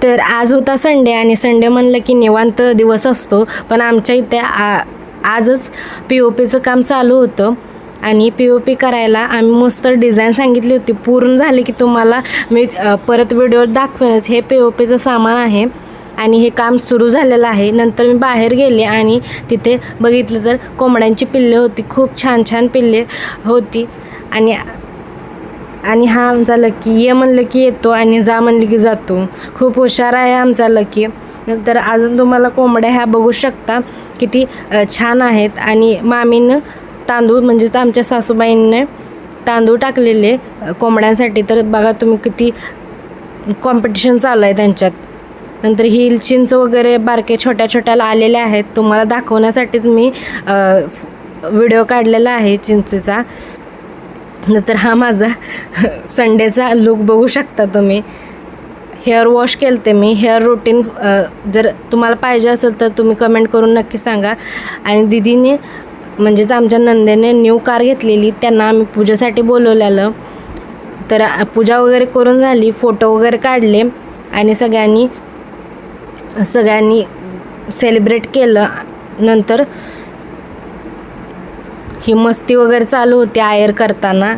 तर आज होता संडे आणि संडे म्हणलं की निवांत दिवस असतो, पण आमच्या इथे आजच POPचं काम चालू होतं आणि POP करायला आम्ही मस्त डिझाईन सांगितली होती. पूर्ण झाले की तुम्हाला मी परत व्हिडिओ दाखवेनच. हे POPचं सामान आहे आणि हे काम सुरू झालेलं आहे. नंतर मी बाहेर गेले आणि तिथे बघितलं तर कोंबड्यांची पिल्ले होती, खूप छान छान पिल्ले होती. आणि हा आमचा लकी, ये म्हणलं की येतो आणि जा म्हणलं की जातो. खूप हुशार आहे आमचा लकी. नंतर अजून तुम्हाला कोंबड्या ह्या बघू शकता किती छान आहेत. आणि मामीनं तांदूळ म्हणजेच आमच्या सासूबाईंने तांदूळ टाकलेले कोंबड्यांसाठी. तर बघा तुम्ही किती कॉम्पिटिशन चालू आहे त्यांच्यात. नंतर ही चिंच वगैरे बारके छोट्या छोट्याला आलेल्या आहेत, तुम्हाला दाखवण्यासाठीच मी व्हिडिओ काढलेला आहे चिंचेचा. नंतर हा माझा संडेचा लुक बघू शकता तुम्ही. हेअर वॉश केलते मी. हेअर रुटीन जर तुम्हाला पाहिजे असेल तर तुम्ही कमेंट करून नक्की सांगा. आणि दीदीने म्हणजेच आमच्या नंदेने न्यू कार घेतलेली, त्यांना आम्ही पूजेसाठी बोलवलेलं. तर पूजा वगैरे करून झाली, फोटो वगैरे काढले आणि सगळ्यांनी सेलिब्रेट केलं. नंतर ही मस्ती वगैरे चालू होती आयर करताना.